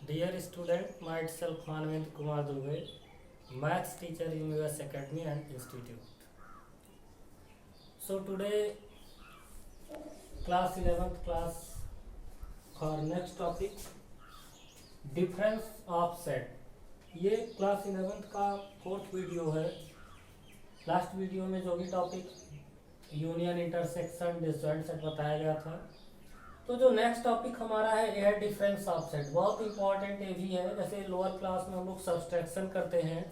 Dear student, myself Manvind Kumar Dubey, maths teacher in US Academy and Institute. So today, class 11th class, our next topic, difference of set. ये class 11th का fourth video है. Last video में जो भी topic union, intersection, disjoint set बताया गया था. तो जो नेक्स्ट टॉपिक हमारा है ये है डिफरेंस ऑफ सेट. बहुत इंपॉर्टेंट ये भी है. जैसे लोअर क्लास में हम लोग सब्सट्रैक्शन करते हैं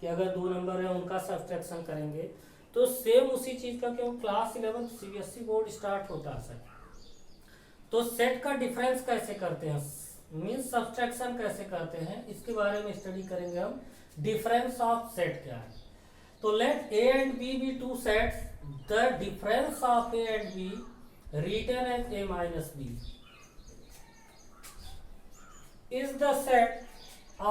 कि अगर दो नंबर है उनका सब्सट्रैक्शन करेंगे, तो सेम उसी चीज का क्यों क्लास 11 सीबीएसई बोर्ड स्टार्ट होता है. तो सेट का डिफरेंस कैसे करते हैं, मीन्स सब्सट्रैक्शन कैसे करते हैं, इसके बारे में स्टडी करेंगे हम. डिफरेंस ऑफ सेट क्या है. तो let A and B be two sets. The difference of A and B written as a minus b is the set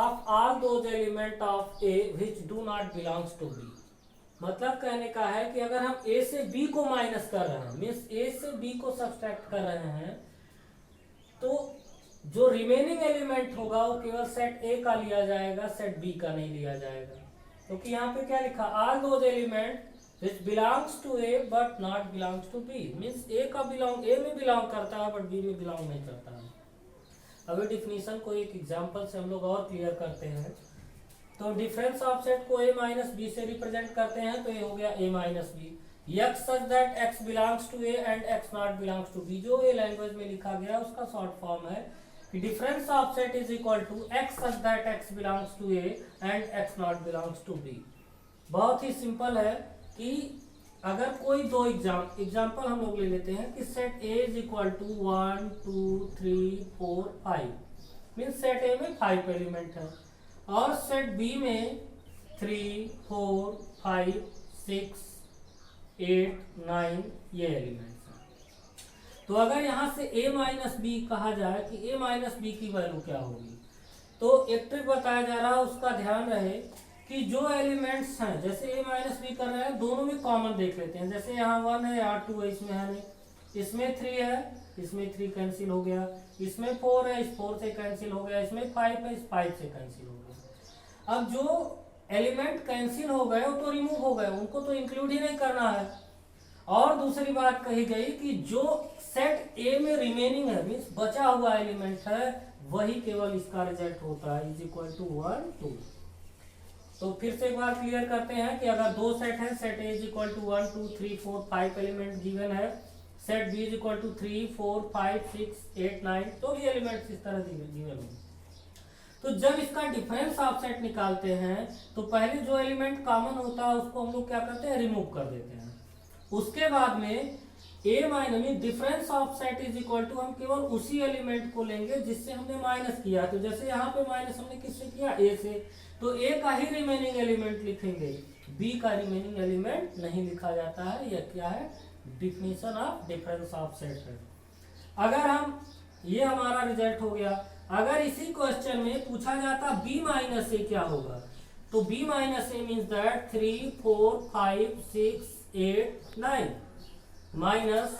of all those element of a which do not belongs to b. मतलब कहने का है कि अगर हम a से b को minus कर रहे हैं, मीन्स a से b को सब्सट्रैक्ट कर रहे हैं, तो जो रिमेनिंग एलिमेंट होगा वो केवल सेट a का लिया जाएगा, सेट b का नहीं लिया जाएगा. क्योंकि यहाँ पे क्या लिखा, all those element which belongs to A but not belongs to B. Means A का A में बिलोंग करता है बट B में बिलोंग नहीं करता है. अभी डिफिनीशन को एक एग्जांपल से हम लोग और क्लियर करते हैं. तो डिफरेंस ऑफ सेट को A माइनस बी से रिप्रेजेंट करते हैं, तो ये हो गया A minus B. X such that X belongs to A and X not belongs to B. जो A लैंग्वेज में लिखा गया उसका शॉर्ट फॉर्म है कि difference of set is equal to X such that X belongs to A and X not belongs to B. बहुत ही simple है कि अगर कोई दो एग्जाम्पल हम लोग ले लेते हैं कि set A is equal to 1 2 3 4 5, means set A में 5 एलिमेंट है और सेट बी में 3 4 5 6 8 9 ये एलिमेंट है. तो अगर यहां से a माइनस बी कहा जाए कि a माइनस बी की वैल्यू क्या होगी, तो एक ट्रिक बताया जा रहा है, उसका ध्यान रहे कि जो एलिमेंट्स हैं, जैसे a माइनस बी कर रहे हैं, दोनों में कॉमन देख लेते हैं. जैसे यहाँ 1 है, यहाँ 2 है, इसमें है नहीं, इसमें 3 है, इसमें 3 कैंसिल हो गया, इसमें 4 है, इस 4 से कैंसिल हो गया, इसमें 5 है, इस 5 से कैंसिल हो गया. अब जो एलिमेंट कैंसिल हो गए वो तो रिमूव हो गए, उनको तो इंक्लूड ही नहीं करना है. और दूसरी बात कही गई कि जो सेट ए में रिमेनिंग है, मीन्स बचा हुआ एलिमेंट है, वही केवल इसका रिजल्ट होता है, इज इक्वल टू 1 2. तो फिर से एक बार क्लियर करते हैं कि अगर दो सेट है, set A is equal to 1 2 3 4 5 element given है, set B is equal to 3 4 5 6 8 9, तो भी एलिमेंट्स इस तरह गिवन होंगे. तो जब इसका डिफरेंस ऑफ सेट निकालते हैं तो पहले जो एलिमेंट कॉमन होता है उसको हम लोग क्या करते हैं, रिमूव कर देते हैं. उसके बाद में A minus difference of set is equal to हम केवल उसी एलिमेंट को लेंगे जिससे हमने माइनस किया. तो जैसे यहाँ पे माइनस हमने किससे किया, ए से, तो ए का ही रिमेनिंग एलिमेंट लिखेंगे, बी का रिमेनिंग एलिमेंट नहीं लिखा जाता है. यह क्या है, definition of difference of set है. अगर हम, ये हमारा रिजल्ट हो गया. अगर इसी क्वेश्चन में पूछा जाता बी माइनस ए क्या होगा, तो B minus A means that 3 4 5 6 8 9 minus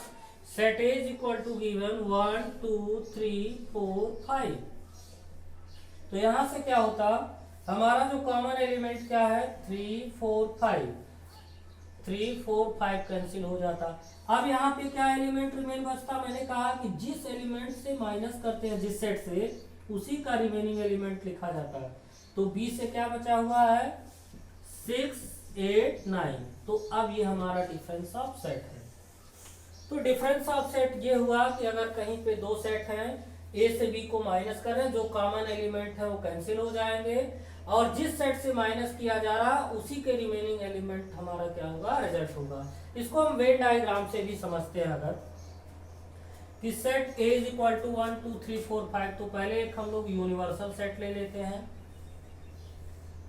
set A is equal to given 1 2 3 4 5. तो यहां से क्या होता, हमारा जो कॉमन एलिमेंट क्या है, 3 4 5, 3 4 5 कैंसिल हो जाता. अब यहाँ पे क्या एलिमेंट रिमेन बचता, मैंने कहा कि जिस एलिमेंट से माइनस करते हैं जिस सेट से, उसी का रिमेनिंग एलिमेंट लिखा जाता है. तो बी से क्या बचा हुआ है, 6 8 9. तो अब ये हमारा डिफरेंस ऑफ सेट है. तो डिफरेंस ऑफ सेट ये हुआ कि अगर कहीं पे दो सेट हैं, ए से बी को माइनस करें, जो कॉमन एलिमेंट है वो कैंसिल हो जाएंगे, और जिस सेट से माइनस किया जा रहा उसी के रिमेनिंग एलिमेंट हमारा क्या होगा, रिजल्ट होगा. इसको हम वेन डायग्राम से भी समझते हैं. अगर कि set A is equal to 1 2 3 4 5, तो पहले एक हम लोग यूनिवर्सल सेट ले लेते हैं,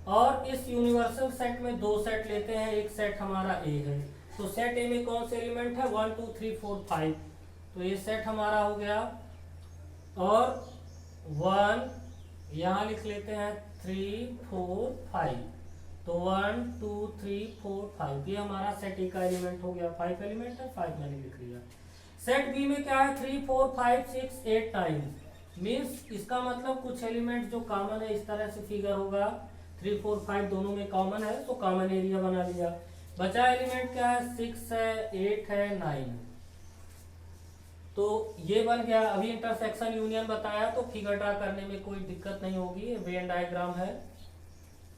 और इस यूनिवर्सल सेट में दो सेट लेते हैं. एक सेट हमारा ए है, तो सेट ए में कौन से एलिमेंट है, 1 2 3 4 5, तो ये सेट हमारा हो गया. और 1 यहाँ लिख लेते हैं 3 4 5, तो 1 2 3 4 5, ये हमारा सेट ए का एलिमेंट हो गया. 5 एलिमेंट है, 5 मैंने लिख लिया. सेट बी में क्या है, 3 4 5 6 8 9, मीन्स इसका मतलब कुछ एलिमेंट जो कॉमन है इस तरह से फिगर होगा, 3 4 5 दोनों में कॉमन है तो कॉमन एरिया बना लिया। बचा एलिमेंट क्या है, 6 है, 8 है, 9, तो ये बन गया। अभी इंटरसेक्शन यूनियन बताया तो फिगर ड्रा करने में कोई दिक्कत नहीं होगी, वेन डायग्राम है।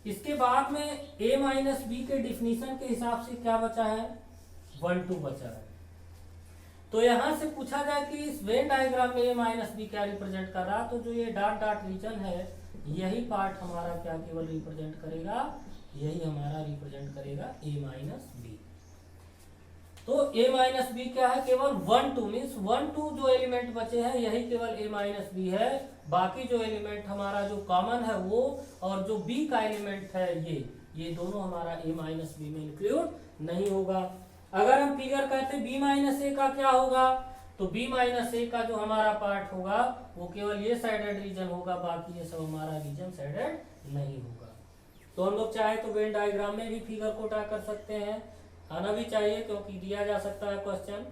इसके बाद में a माइनस बी के डिफिनीशन के हिसाब से क्या बचा है, 1 2 बचा है। तो यहां से पूछा जाए कि इस वेन डायग्राम में a माइनस बी क्या रिप्रेजेंट कर रहा, तो जो ये डॉट डॉट रीजन है यही पार्ट हमारा क्या केवल रिप्रेजेंट करेगा, यही हमारा रिप्रेजेंट करेगा a माइनस बी। तो a माइनस बी क्या है, केवल 1 2 मीन्स 1 2 जो एलिमेंट बचे हैं यही केवल a माइनस बी है। बाकी जो एलिमेंट हमारा जो कॉमन है वो और जो b का एलिमेंट है ये दोनों हमारा a माइनस बी में इंक्लूड नहीं होगा। अगर हम फिगर कहते b माइनस ए का क्या होगा, तो b माइनस ए का जो हमारा पार्ट होगा वो केवल ये साइडेड रीजन होगा, बाकी ये सब हमारा रीजन साइडेड नहीं होगा। तो हम लोग चाहे तो वेन डायग्राम में भी फिगर को ड्रा कर सकते हैं, आना भी चाहिए क्योंकि दिया जा सकता है क्वेश्चन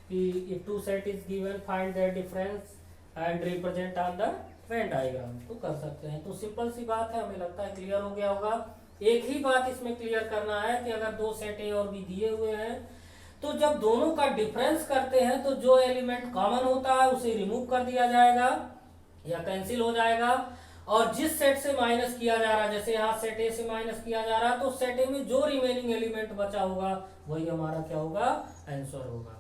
कि if two set is given find their difference and represent on the Venn diagram, तो कर सकते हैं। तो सिंपल सी बात है, हमें लगता है क्लियर हो गया होगा। एक ही बात इसमें क्लियर करना है कि अगर दो सेट ए और बी दिए हुए हैं तो जब दोनों का डिफरेंस करते हैं तो जो एलिमेंट कॉमन होता है उसे रिमूव कर दिया जाएगा या कैंसिल हो जाएगा, और जिस सेट से माइनस किया जा रहा है, जैसे यहाँ सेट ए से माइनस किया जा रहा है तो सेट ए में जो रिमेनिंग एलिमेंट बचा होगा वही हमारा क्या होगा, आंसर होगा।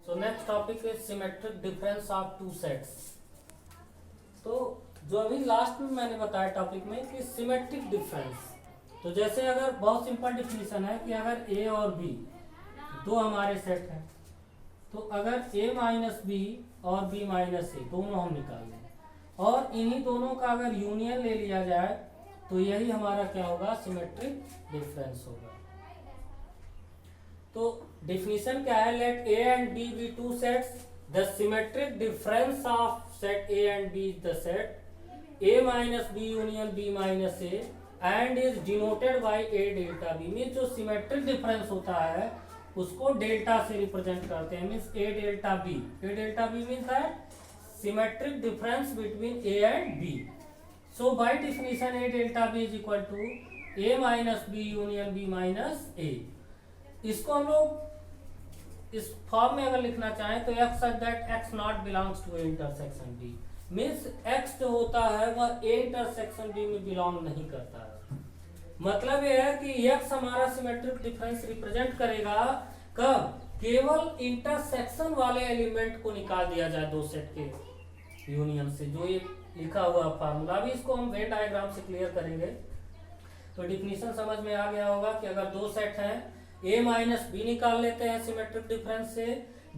सो next topic is symmetric difference of two sets. तो जो अभी लास्ट में मैंने बताया टॉपिक में कि सिमेट्रिक डिफरेंस, तो जैसे अगर बहुत सिंपल डिफिनीशन है कि अगर ए और बी दो हमारे सेट हैं, तो अगर a माइनस बी और b माइनस ए दोनों हम निकाल लें और इन्हीं दोनों का अगर यूनियन ले लिया जाए तो यही हमारा क्या होगा, सिमेट्रिक डिफरेंस होगा। तो डिफिनीशन क्या है, let a and b B two sets, the symmetric difference of set a and b is the set a minus B union b minus A and is denoted by a delta b। Means जो symmetric difference होता है उसको delta से represent करते हैं, means a delta b। a delta b means है symmetric difference between a and b. So by definition a delta b is equal to a minus b union b minus a। इसको हम लोग इस form में अगर लिखना चाहें तो x such that x not belongs to a intersection b, means x जो होता है वह a intersection b में बिलोंग नहीं करता है। मतलब यह है कि x हमारा सिमेट्रिक डिफरेंस रिप्रेजेंट करेगा कब, केवल इंटरसेक्शन वाले एलिमेंट को निकाल दिया जाए दो सेट के यूनियन से, जो ये लिखा हुआ फार्मूला। भी इसको हम वेन डायग्राम से क्लियर करेंगे। तो डिफिनीशन समझ में आ गया होगा कि अगर दो सेट हैं, a माइनस बी निकाल लेते हैं सिमेट्रिक डिफरेंस से,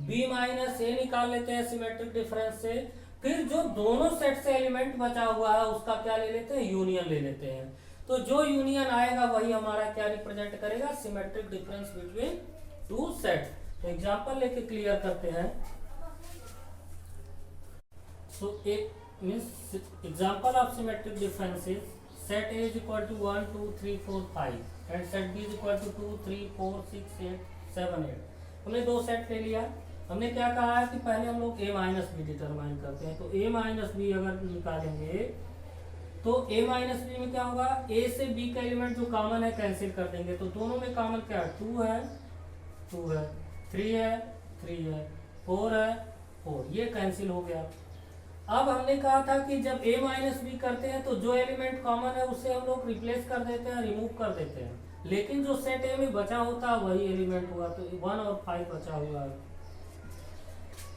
b माइनस ए निकाल लेते हैं सिमेट्रिक डिफरेंस से, फिर जो दोनों सेट से एलिमेंट बचा हुआ है उसका क्या ले लेते हैं, यूनियन ले लेते हैं। तो जो यूनियन आएगा वही हमारा क्या रिप्रेजेंट करेगा, symmetric difference between two set. तो एग्जांपल लेके क्लियर करते हैं। So it means example of symmetric difference is set A is equal to 1 2 3 4 5 and set B is equal to 2 3 4 6 8 7 8। हमने दो सेट ले लिया। हमने क्या कहा है कि पहले हम लोग a माइनस बी डिटरमाइन करते हैं। तो a माइनस बी अगर निकालेंगे तो a माइनस बी में क्या होगा, a से b का एलिमेंट जो कॉमन है कैंसिल कर देंगे। तो दोनों में कॉमन क्या है, 2 है 2 है, 3 है 3 है, 4 है 4, ये कैंसिल हो गया। अब हमने कहा था कि जब a माइनस बी करते हैं तो जो एलिमेंट कॉमन है उससे हम लोग रिप्लेस कर देते हैं, रिमूव कर देते हैं, लेकिन जो सेट a में बचा होता है वही एलिमेंट हुआ। तो 1 और 5 बचा हुआ है।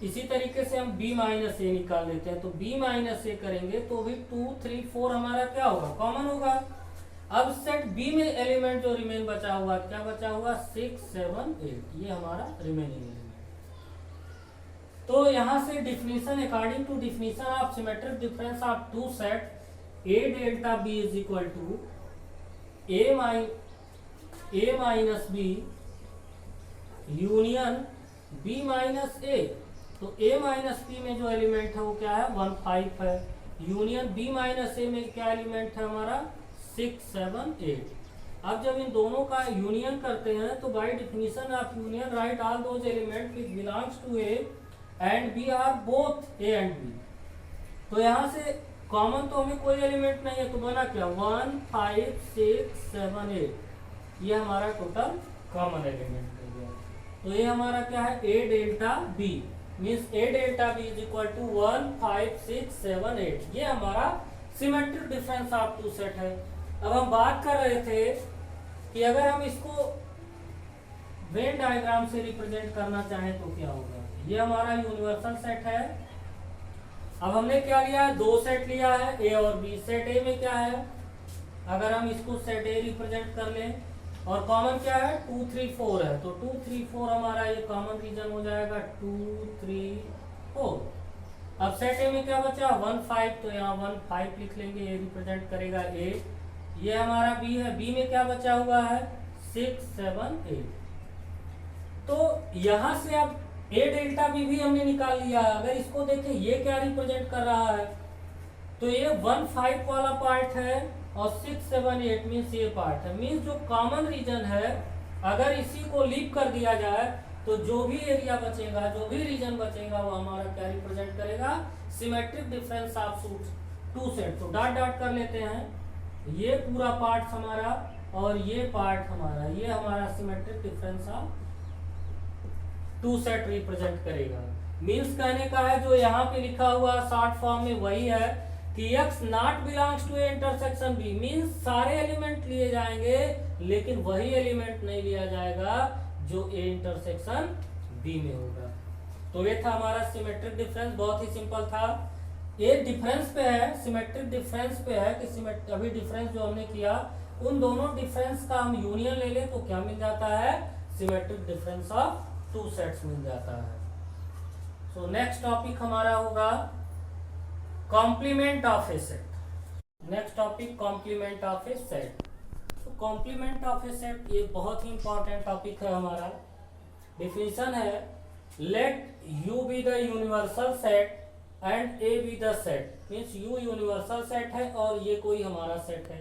इसी तरीके से हम b माइनस ए निकाल लेते हैं। तो b माइनस ए करेंगे तो भी 2 3 4 हमारा क्या होगा, कॉमन होगा। अब सेट b में एलिमेंट जो रिमेन बचा हुआ, क्या बचा हुआ, 6 7 8, ये हमारा रिमेनिंग एलिमेंट। तो यहां से definition, according to definition of symmetric difference of two set, a delta b is equal to a minus B union b minus A. तो a माइनस बी में जो एलिमेंट है वो क्या है, 1 5 है, यूनियन b माइनस ए में क्या एलिमेंट है हमारा, 6 7 8। अब जब इन दोनों का यूनियन करते हैं तो by definition of union right all those element which belongs to a and b are both a and b। तो यहाँ से कॉमन तो हमें कोई एलिमेंट नहीं है, तो बना क्या 1 5 6 7 8, ये हमारा टोटल कॉमन एलिमेंट हो गया। तो ये हमारा क्या है A delta B, means A delta B is equal to 1 5 6 7 8, ये हमारा symmetric difference of two set है। अब हम बात कर रहे थे कि अगर हम इसको वेन डायग्राम से रिप्रेजेंट करना चाहें तो क्या होगा। ये हमारा यूनिवर्सल सेट है। अब हमने क्या लिया है, दो सेट लिया है ए और बी। सेट ए में क्या है, अगर हम इसको सेट ए रिप्रेजेंट कर लें और कॉमन क्या है 2 3 4 है, तो 2 3 4 हमारा ये कॉमन रीजन हो जाएगा 2 3 4। अब सेट ए में क्या बचा 1 5, तो यहाँ 1 5 लिख लेंगे, ये रिप्रेजेंट करेगा ए। ये हमारा बी है, बी में क्या बचा हुआ है 6 7 8। तो यहां से अब ए डेल्टा बी भी हमने निकाल लिया है। अगर इसको देखें ये क्या रिप्रेजेंट कर रहा है, तो ये 1 5 वाला पार्ट है और 6 7 8 मीन्स ये पार्ट है। मीन्स जो कॉमन रीजन है अगर इसी को लीव कर दिया जाए तो जो भी एरिया बचेगा, जो भी रीजन बचेगा, वो हमारा क्या रिप्रेजेंट करेगा, symmetric difference of two set. तो डॉट डॉट कर लेते हैं, ये पूरा पार्ट हमारा और ये पार्ट हमारा, ये हमारा symmetric difference of two set represent करेगा। मीन्स कहने का है जो यहाँ पे लिखा हुआ शॉर्ट फॉर्म में वही है कि x not belongs to intersection b, means सारे एलिमेंट लिए जाएंगे लेकिन वही एलिमेंट नहीं लिया जाएगा जो ए इंटरसेक्शन b में होगा। तो ये था हमारा सिमेट्रिक डिफरेंस, बहुत ही सिंपल था। ये डिफरेंस पे है, सिमेट्रिक डिफरेंस पे है कि अभी डिफरेंस जो हमने किया उन दोनों डिफरेंस का हम यूनियन ले लें तो क्या मिल जाता है, symmetric difference of two sets मिल जाता है। सो नेक्स्ट टॉपिक हमारा होगा complement of A set. Next topic complement of A set. तो कॉम्प्लीमेंट ऑफ ए सेट ये बहुत ही इंपॉर्टेंट टॉपिक है हमारा। डिफिनेशन है let U be the universal set and A be the set, means U universal set है और ये कोई हमारा सेट है,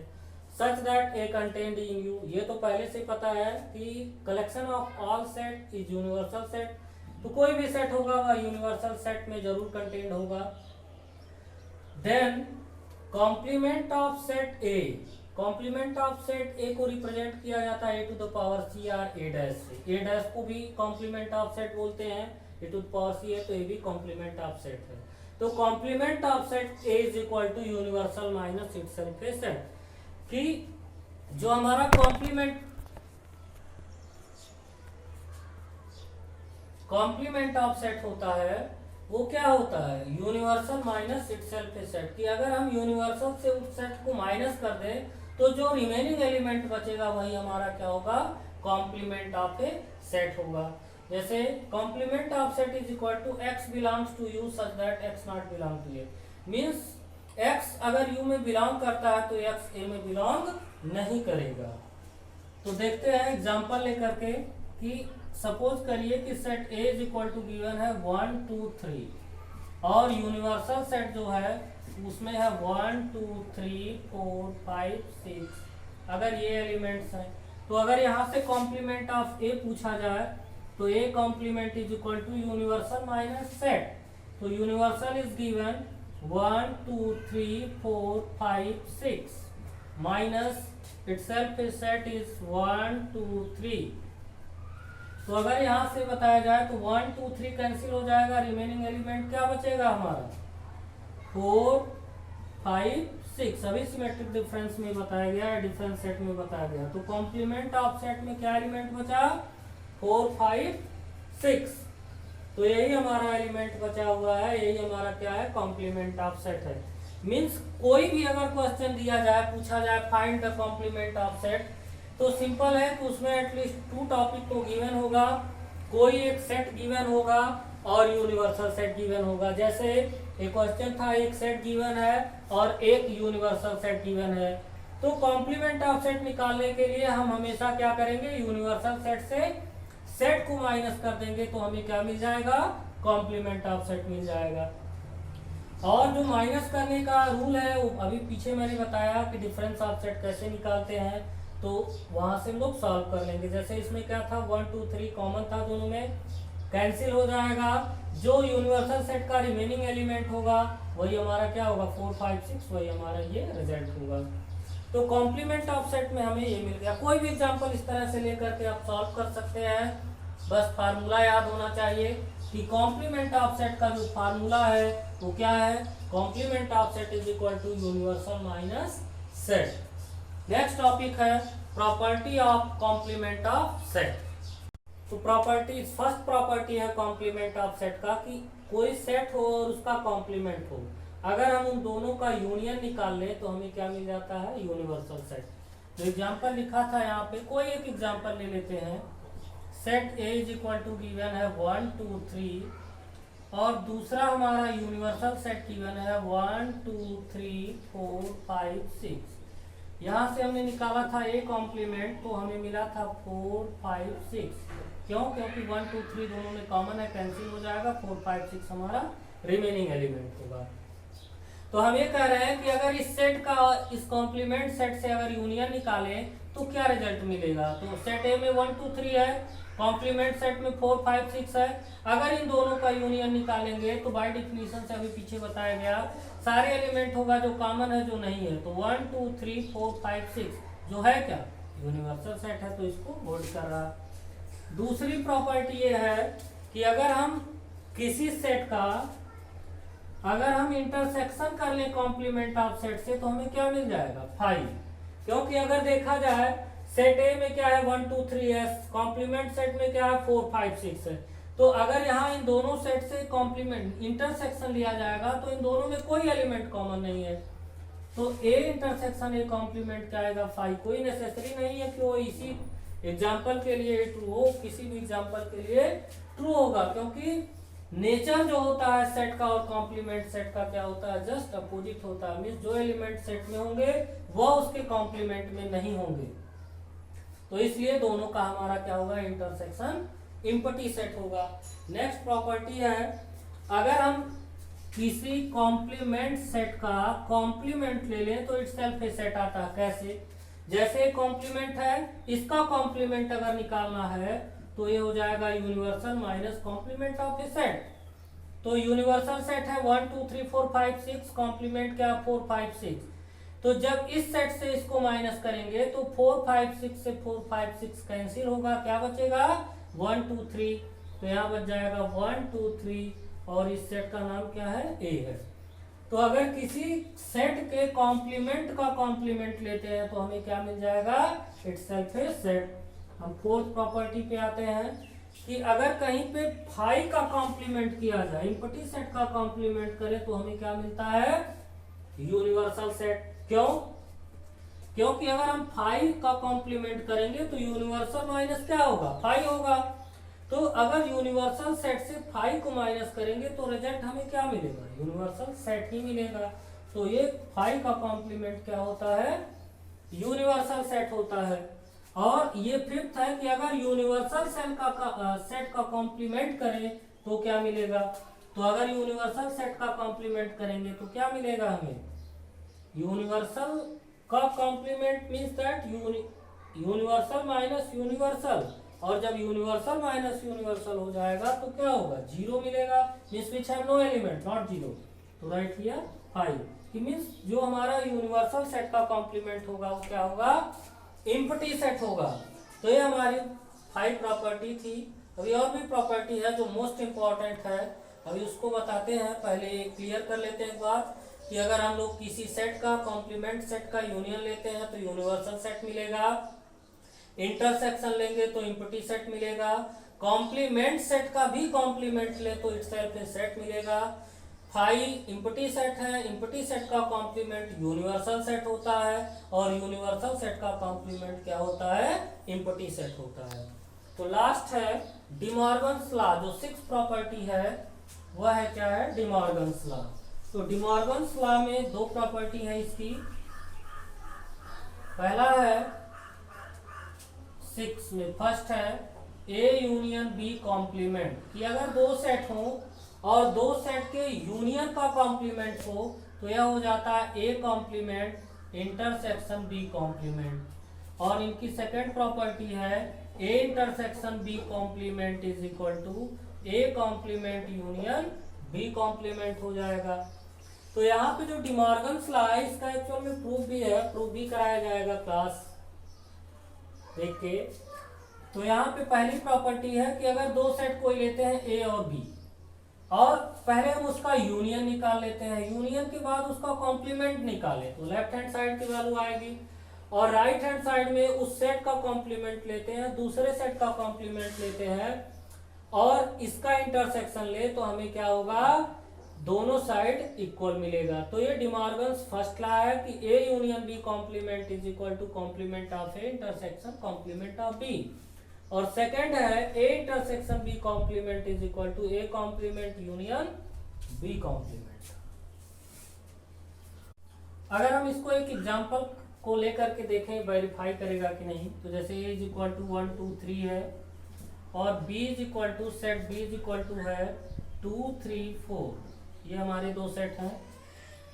such that A contained in U. ये तो पहले से पता है कि collection of all set is universal set, तो कोई भी सेट होगा वह यूनिवर्सल सेट में जरूर कंटेन्ड होगा। Then complement of set A, complement of set A को रिप्रेजेंट किया जाता है A to the power C or A dash से। ए डैश को भी कॉम्प्लीमेंट ऑफ सेट बोलते हैं, A to the power C है तो ए भी कॉम्प्लीमेंट ऑफ सेट है। So complement of set A is equal to universal minus itself A set, कि जो हमारा कॉम्प्लीमेंट ऑफ सेट होता है वो क्या होता है, universal minus itself A set. कि अगर हम यूनिवर्सल से उस सेट को माइनस कर दें तो जो रिमेनिंग एलिमेंट बचेगा वही हमारा क्या होगा, कॉम्प्लीमेंट ऑफ ए सेट होगा। जैसे complement of set is equal to X belongs to U such that X not belong to A, means x अगर u में बिलोंग करता है तो x a में बिलोंग नहीं करेगा। तो देखते हैं एग्जांपल लेकर के कि सपोज करिए कि set A is equal to given है 1 2 3 और यूनिवर्सल सेट जो है उसमें है 1 2 3 4 5 6। अगर ये एलिमेंट्स हैं तो अगर यहाँ से कॉम्प्लीमेंट ऑफ A पूछा जाए तो A complement is equal to universal minus set. तो universal is given 1 2 3 4 5 6 minus itself set is 1 2 3। तो अगर यहां से बताया जाए तो 1 2 3 कैंसिल हो जाएगा, रिमेनिंग एलिमेंट क्या बचेगा हमारा 4 5 6। अभी सिमेट्रिक डिफरेंस में बताया गया है, डिफरेंस सेट में बताया गया। तो कॉम्प्लीमेंट ऑफ सेट में क्या एलिमेंट बचा 4 5 6। तो यही हमारा एलिमेंट बचा हुआ है, यही हमारा क्या है, कॉम्प्लीमेंट ऑफ सेट है। मीन्स कोई भी अगर क्वेश्चन दिया जाए, पूछा जाए find the complement of set, तो सिंपल है कि उसमें एटलीस्ट 2 टॉपिक तो गिवन होगा, कोई एक सेट गिवन होगा और यूनिवर्सल सेट गिवन होगा। जैसे एक क्वेश्चन था एक सेट गिवन है और एक यूनिवर्सल सेट गिवन है, तो कॉम्प्लीमेंट ऑफ सेट निकालने के लिए हम हमेशा क्या करेंगे, यूनिवर्सल सेट से सेट को माइनस कर देंगे तो हमें क्या मिल जाएगा, कॉम्प्लीमेंट ऑफ सेट मिल जाएगा। और जो माइनस करने का रूल है वो अभी पीछे मैंने बताया कि डिफरेंस ऑफ सेट कैसे निकालते हैं, तो वहां से हम लोग सॉल्व कर लेंगे। जैसे इसमें क्या था 1 2 3 कॉमन था दोनों में, कैंसिल हो जाएगा। जो यूनिवर्सल सेट का रिमेनिंग एलिमेंट होगा वही हमारा क्या होगा 4 5 6, वही हमारा ये रिजल्ट होगा। तो कॉम्प्लीमेंट ऑफ सेट में हमें ये मिल गया। कोई भी एग्जांपल इस तरह से लेकर के आप सॉल्व कर सकते हैं, बस फार्मूला याद होना चाहिए कि कॉम्प्लीमेंट ऑफ सेट का जो फार्मूला है वो क्या है, complement of set is equal to universal minus set. Next topic है property of complement of set. तो प्रॉपर्टी, फर्स्ट प्रॉपर्टी है कॉम्प्लीमेंट ऑफ सेट का कि कोई सेट हो और उसका कॉम्प्लीमेंट हो, अगर हम उन दोनों का यूनियन निकाल लें तो हमें क्या मिल जाता है, यूनिवर्सल सेट। तो एग्जांपल लिखा था यहाँ पे, कोई एक एग्जांपल ले लेते हैं। Set A is equal to given है 1 2 3 और दूसरा हमारा यूनिवर्सल सेट गिवन है 1 2 3 4 5 6। यहाँ से हमने निकाला था ए कॉम्प्लीमेंट, तो हमें मिला था 4 5 6। क्यों? क्योंकि 1 2 3 दोनों में कॉमन है, कैंसिल हो जाएगा, 4 5 6 हमारा रिमेनिंग एलिमेंट होगा। तो हम ये कह रहे हैं कि अगर इस सेट का इस कॉम्प्लीमेंट सेट से अगर यूनियन निकालें तो क्या रिजल्ट मिलेगा। तो सेट ए में 1 2 3 है, कॉम्प्लीमेंट सेट में 4 5 6 है। अगर इन दोनों का यूनियन निकालेंगे तो बाय डिफिनीशन से अभी पीछे बताया गया सारे एलिमेंट होगा जो कॉमन है, जो नहीं है। तो 1 2 3 4 5 6 जो है क्या, यूनिवर्सल सेट है, तो इसको होल्ड कर रहा। दूसरी प्रॉपर्टी ये है कि अगर हम किसी सेट का अगर हम इंटरसेक्शन कर लें कॉम्प्लीमेंट ऑफ सेट से तो हमें क्या मिल जाएगा, 5। क्योंकि अगर देखा जाए सेट ए में क्या है 1 2 3 है, कॉम्प्लीमेंट सेट में क्या है 4 5 6 है। तो अगर यहाँ इन दोनों सेट से कॉम्प्लीमेंट इंटरसेक्शन लिया जाएगा तो इन दोनों में कोई एलिमेंट कॉमन नहीं है, तो ए इंटरसेक्शन ए कॉम्प्लीमेंट क्या आएगा 5। कोई नेसेसरी नहीं है कि वो इसी एग्जाम्पल के लिए ट्रू हो, किसी भी एग्जाम्पल के लिए ट्रू होगा, क्योंकि नेचर जो होता है सेट का और कॉम्प्लीमेंट सेट का क्या होता है, जस्ट अपोजिट होता है। मींस जो एलिमेंट सेट में होंगे वो उसके कॉम्प्लीमेंट में नहीं होंगे, तो इसलिए दोनों का हमारा क्या होगा, इंटरसेक्शन इम्पटी सेट होगा। नेक्स्ट प्रॉपर्टी है, अगर हम किसी कॉम्प्लीमेंट सेट का कॉम्प्लीमेंट ले लें तो इटसेल्फ ए सेट आता है। कैसे? जैसे कॉम्प्लीमेंट है, इसका कॉम्प्लीमेंट अगर निकालना है तो ये हो जाएगा universal minus complement of A set. तो यूनिवर्सल सेट है 1 2 3 4 5 6, कॉम्प्लीमेंट क्या 4 5 6। तो जब इस सेट से इसको माइनस करेंगे तो 4 5 6 से 4 5 6 कैंसिल होगा, क्या बचेगा 1 2 3। तो यहाँ बच जाएगा 1 2 3 और इस सेट का नाम क्या है, ए है। तो अगर किसी सेट के कॉम्प्लीमेंट का कॉम्प्लीमेंट लेते हैं तो हमें क्या मिल जाएगा, इटसेल्फ ए सेट। हम फोर्थ प्रॉपर्टी पे आते हैं कि अगर कहीं पे 5 का कॉम्प्लीमेंट किया जाए, इम्पटी सेट का कॉम्प्लीमेंट करें तो हमें क्या मिलता है, यूनिवर्सल सेट। क्यों? क्योंकि अगर हम 5 का कॉम्प्लीमेंट करेंगे तो यूनिवर्सल माइनस क्या होगा, 5 होगा। तो अगर यूनिवर्सल सेट से 5 को माइनस करेंगे तो रिजल्ट हमें क्या मिलेगा, यूनिवर्सल सेट ही मिलेगा। तो ये 5 का कॉम्प्लीमेंट क्या होता है, यूनिवर्सल सेट होता है। और ये फिफ्थ है कि अगर यूनिवर्सल सेट का कॉम्प्लीमेंट करें तो क्या मिलेगा। तो अगर यूनिवर्सल सेट का कॉम्प्लीमेंट करेंगे तो क्या मिलेगा हमें, यूनिवर्सल का complement means that universal minus universal, और जब यूनिवर्सल माइनस यूनिवर्सल हो जाएगा तो क्या होगा, 0 मिलेगा। Means which have no element not 0। तो राइट हियर 5 कि मींस जो हमारा यूनिवर्सल सेट का कॉम्प्लीमेंट होगा वो क्या होगा, इम्पटी सेट होगा। तो ये हमारी 5 प्रॉपर्टी थी। अभी और भी प्रॉपर्टी है जो मोस्ट इंपॉर्टेंट है, अभी उसको बताते हैं। पहले क्लियर कर लेते हैं एक बात कि अगर हम लोग किसी सेट का कॉम्प्लीमेंट सेट का यूनियन लेते हैं तो यूनिवर्सल सेट मिलेगा, इंटरसेक्शन लेंगे तो इम्पटी सेट मिलेगा, कॉम्प्लीमेंट सेट का भी कॉम्प्लीमेंट ले तो इटसेल्फ ए सेट मिलेगा। 5 इम्पटी सेट है, इम्पटी सेट का कॉम्प्लीमेंट यूनिवर्सल सेट होता है और यूनिवर्सल सेट का कॉम्प्लीमेंट क्या होता है, इम्पटी सेट होता है। तो लास्ट है डिमॉर्गन्स लॉ, जो 6 प्रॉपर्टी है वह है क्या है, डिमॉर्गन्स लॉ। तो डिमॉर्गन्स लॉ में 2 प्रॉपर्टी है इसकी। पहला है 6 में फर्स्ट है ए यूनियन बी कॉम्प्लीमेंट, कि अगर 2 सेट हो और 2 सेट के यूनियन का कॉम्प्लीमेंट हो तो यह हो जाता है A complement intersection B complement. और इनकी सेकंड प्रॉपर्टी है A intersection B complement is equal to A complement union B complement हो जाएगा। तो यहाँ पे जो डिमॉर्गन्स लॉ है इसका एक्चुअल में प्रूफ भी है, प्रूफ भी कराया जाएगा क्लास देख के। तो यहाँ पे पहली प्रॉपर्टी है कि अगर दो सेट कोई लेते हैं ए और बी, और पहले हम उसका यूनियन निकाल लेते हैं, यूनियन के बाद उसका कॉम्प्लीमेंट निकालें तो लेफ्ट हैंड साइड की वैल्यू आएगी, और राइट हैंड साइड में उस सेट का कॉम्प्लीमेंट लेते हैं, दूसरे सेट का कॉम्प्लीमेंट लेते हैं और इसका इंटरसेक्शन ले तो हमें क्या होगा, दोनों साइड इक्वल मिलेगा। तो ये डिमॉर्गन्स फर्स्ट लॉ है कि A union B complement is equal to complement of A intersection complement of B. और सेकंड है A intersection B complement is equal to A complement union B complement. अगर हम इसको एक एग्जांपल को लेकर के देखें वेरीफाई करेगा कि नहीं, तो जैसे ए इज इक्वल टू 1 2 3 है और B is equal to set B is equal to है 2 3 4, ये हमारे दो सेट हैं।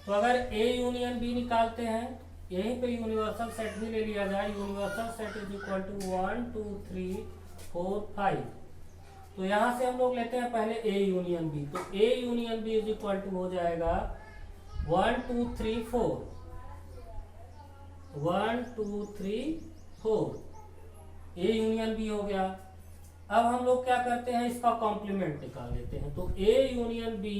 तो अगर ए यूनियन बी निकालते हैं, यहीं पे यूनिवर्सल सेट भी ले लिया जाए, universal set is equal to 1 2 3 4 5। तो यहां से हम लोग लेते हैं पहले ए यूनियन बी, तो A union B is equal to हो जाएगा 1 2 3 4 1 2 3 4, ए यूनियन बी हो गया। अब हम लोग क्या करते हैं, इसका कॉम्प्लीमेंट निकाल लेते हैं। तो A union B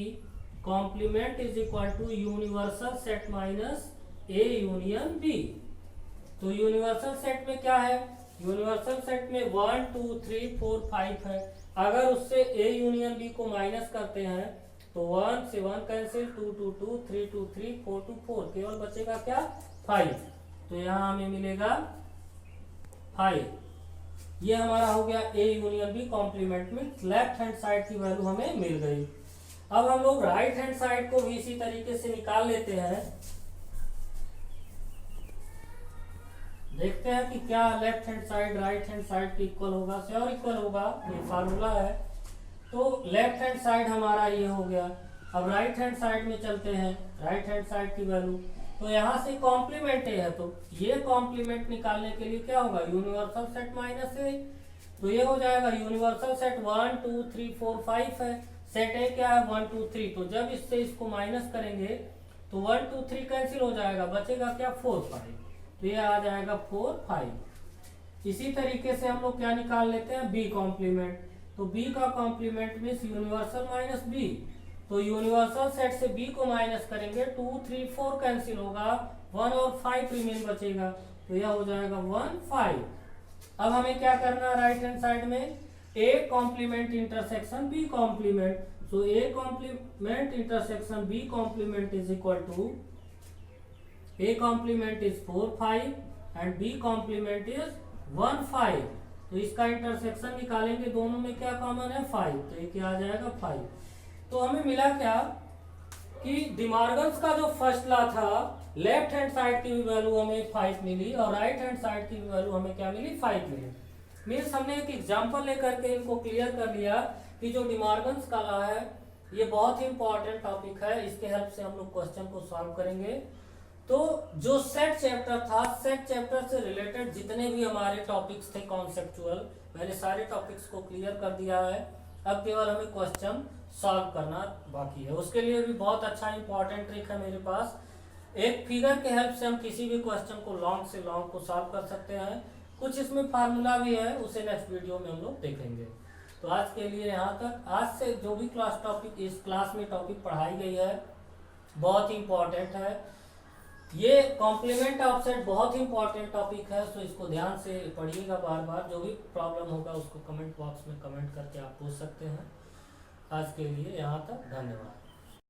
complement is equal to universal set minus A union B. तो यूनिवर्सल सेट में क्या है, यूनिवर्सल सेट में 1 2 3 4 5 है। अगर उससे ए यूनियन बी को माइनस करते हैं तो 1 से 1 कैंसिल, 2 2 2 3 2 3 4 2 4, केवल बचेगा क्या 5। तो यहाँ हमें मिलेगा 5। ये हमारा हो गया ए यूनियन बी कॉम्प्लीमेंट में लेफ्ट हैंड साइड की वैल्यू हमें मिल गई। अब हम लोग राइट हैंड साइड को भी इसी तरीके से निकाल लेते हैं, देखते हैं कि क्या left hand side right hand side के इक्वल होगा, श्योर इक्वल होगा, ये फार्मूला है। तो लेफ्ट हैंड साइड हमारा ये हो गया। अब राइट हैंड साइड में चलते हैं, राइट हैंड साइड की वैल्यू, तो यहाँ से कॉम्प्लीमेंट है तो ये कॉम्प्लीमेंट निकालने के लिए क्या होगा, यूनिवर्सल सेट माइनस ए। तो ये हो जाएगा यूनिवर्सल सेट 1 2 3 4 5 है, सेट ए क्या है 1 2 3। तो जब इससे इसको माइनस करेंगे तो 1 2 3 कैंसिल हो जाएगा, बचेगा क्या 4 5। तो ये आ जाएगा 4 5। इसी तरीके से हम लोग क्या निकाल लेते हैं, बी कॉम्प्लीमेंट। तो बी का complement means universal minus B. तो यूनिवर्सल सेट से बी को माइनस करेंगे, 2 3 4 कैंसिल होगा, 1 और 5 रिमेन बचेगा। तो यह हो जाएगा 1 5। अब हमें क्या करना है, राइट हैंड साइड में A complement intersection B complement. So A complement intersection B complement is equal to A complement is 4 5 and B complement is 1 5। तो इसका इंटरसेक्शन निकालेंगे, दोनों में क्या कॉमन है 5, तो ये क्या आ जाएगा 5। तो हमें मिला क्या कि डिमॉर्गन्स का जो फर्स्ट लॉ था, लेफ्ट हैंड साइड की भी वैल्यू हमें 5 मिली और राइट हैंड साइड की भी वैल्यू हमें क्या मिली 5 मिली। मीन्स हमने एक एग्जांपल लेकर के इनको क्लियर कर लिया कि जो डिमॉर्गन्स का लॉ है ये बहुत ही इंपॉर्टेंट टॉपिक है, इसके हेल्प से हम लोग क्वेश्चन को सॉल्व करेंगे। तो जो सेट चैप्टर था, सेट चैप्टर से रिलेटेड जितने भी हमारे टॉपिक्स थे कॉन्सेप्चुअल, मैंने सारे टॉपिक्स को क्लियर कर दिया है। अब केवल हमें क्वेश्चन सॉल्व करना बाकी है। उसके लिए भी बहुत अच्छा इंपॉर्टेंट ट्रिक है मेरे पास, एक फिगर के हेल्प से हम किसी भी क्वेश्चन को लॉन्ग से लॉन्ग को सॉल्व कर सकते हैं। कुछ इसमें फार्मूला भी है, उसे नेक्स्ट वीडियो में हम लोग देखेंगे। तो आज के लिए यहाँ तक। आज से जो भी क्लास टॉपिक इस क्लास में टॉपिक पढ़ाई गई है बहुत ही इंपॉर्टेंट है। ये कॉम्प्लीमेंट ऑफ सेट बहुत ही इंपॉर्टेंट टॉपिक है, सो इसको ध्यान से पढ़िएगा बार बार। जो भी प्रॉब्लम होगा उसको कमेंट बॉक्स में कमेंट करके आप पूछ सकते हैं। आज के लिए यहाँ तक, धन्यवाद।